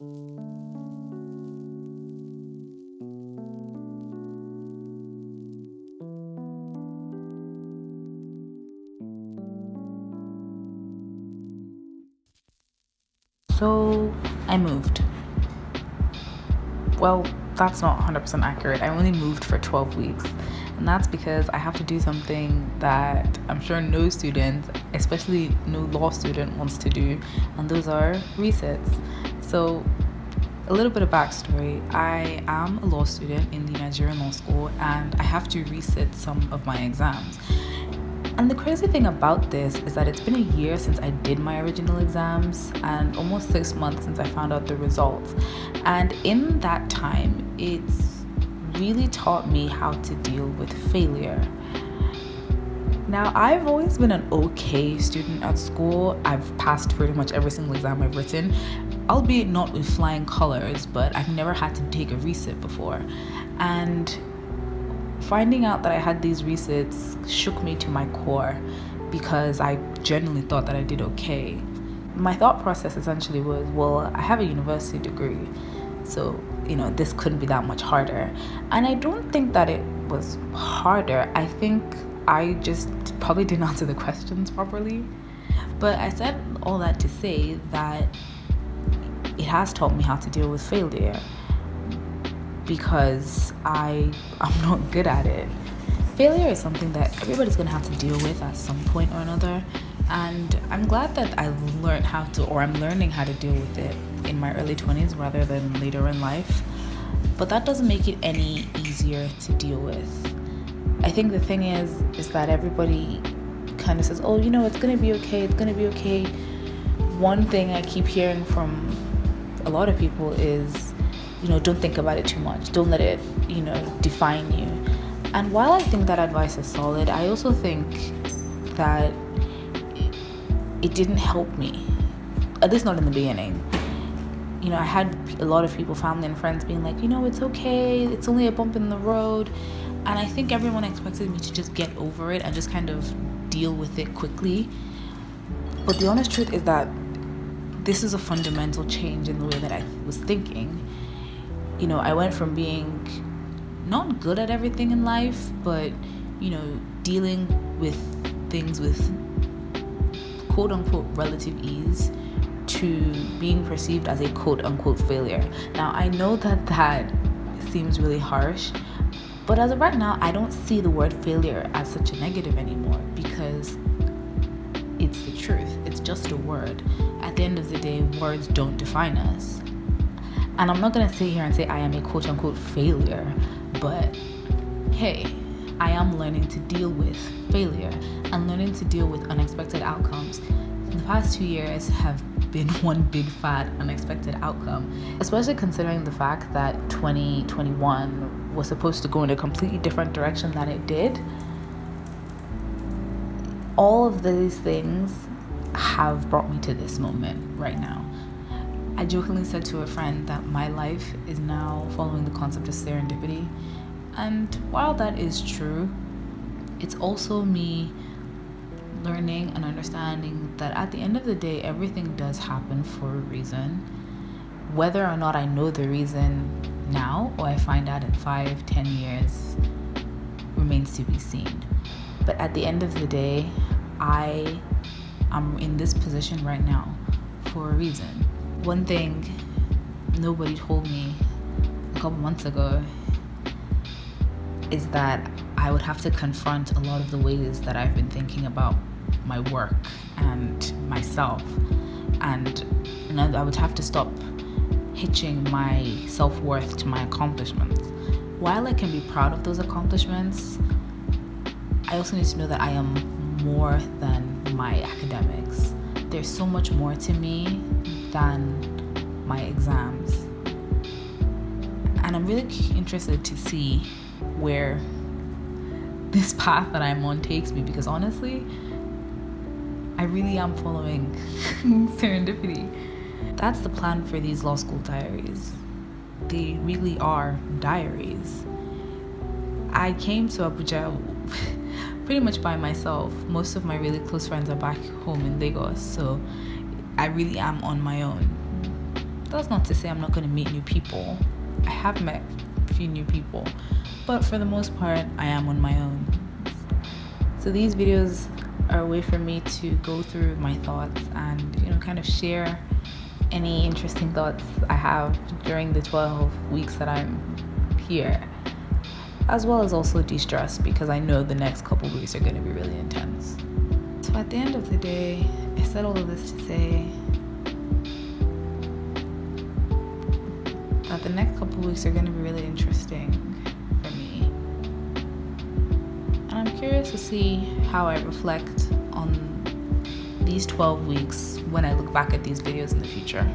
So I moved. Well, that's not 100% accurate. I only moved for 12 weeks. And that's because I have to do something that I'm sure no student, especially no law student, wants to do, and those are resets. So, a little bit of backstory. I am a law student in the Nigerian Law School, and I have to resit some of my exams. And the crazy thing about this is that it's been a year since I did my original exams and almost 6 months since I found out the results. And in that time, it's really taught me how to deal with failure. Now, I've always been an okay student at school. I've passed pretty much every single exam I've written, albeit not with flying colors, but I've never had to take a resit before. And finding out that I had these resits shook me to my core because I genuinely thought that I did okay. My thought process essentially was, well, I have a university degree, so, this couldn't be that much harder. And I don't think that it was harder. I think I just probably didn't answer the questions properly. But I said all that to say that it has taught me how to deal with failure, because I'm not good at it. Failure is something that everybody's going to have to deal with at some point or another. And I'm glad that I'm learning how to deal with it in my early 20s rather than later in life. But that doesn't make it any easier to deal with. I think the thing is that everybody kind of says, oh, it's going to be okay. It's going to be okay. One thing I keep hearing from a lot of people is, don't think about it too much. Don't let it, define you. And while I think that advice is solid, I also think that it didn't help me, at least not in the beginning. I had a lot of people, family and friends, being like, it's okay. It's only a bump in the road. And I think everyone expected me to just get over it and just kind of deal with it quickly. But the honest truth is that this is a fundamental change in the way that I was thinking. I went from being not good at everything in life, but, dealing with things with quote unquote relative ease, to being perceived as a quote unquote failure. Now, I know that seems really harsh, but as of right now, I don't see the word failure as such a negative anymore, because it's the truth. It's just a word. At the end of the day, words don't define us. And I'm not going to sit here and say I am a quote-unquote failure, but hey, I am learning to deal with failure and learning to deal with unexpected outcomes. The past 2 years have been one big fat unexpected outcome, especially considering the fact that 2021 was supposed to go in a completely different direction than it did. All of these things have brought me to this moment right now. I jokingly said to a friend that my life is now following the concept of serendipity. And while that is true, it's also me learning and understanding that at the end of the day, everything does happen for a reason. Whether or not I know the reason now or I find out in 5-10 years remains to be seen. But at the end of the day, I am in this position right now for a reason. One thing nobody told me a couple months ago is that I would have to confront a lot of the ways that I've been thinking about my work and myself. And I would have to stop hitching my self-worth to my accomplishments. While I can be proud of those accomplishments, I also need to know that I am more than my academics. There's so much more to me than my exams. And I'm really interested to see where this path that I'm on takes me, because honestly, I really am following serendipity. That's the plan for these law school diaries. They really are diaries. I came to Abuja pretty much by myself. Most of my really close friends are back home in Lagos, so I really am on my own. That's not to say I'm not going to meet new people. I have met a few new people, but for the most part, I am on my own. So these videos are a way for me to go through my thoughts and, kind of share any interesting thoughts I have during the 12 weeks that I'm here, as well as also de-stress, because I know the next couple weeks are going to be really intense. So at the end of the day, I said all of this to say that the next couple weeks are going to be really interesting for me. And I'm curious to see how I reflect on these 12 weeks when I look back at these videos in the future.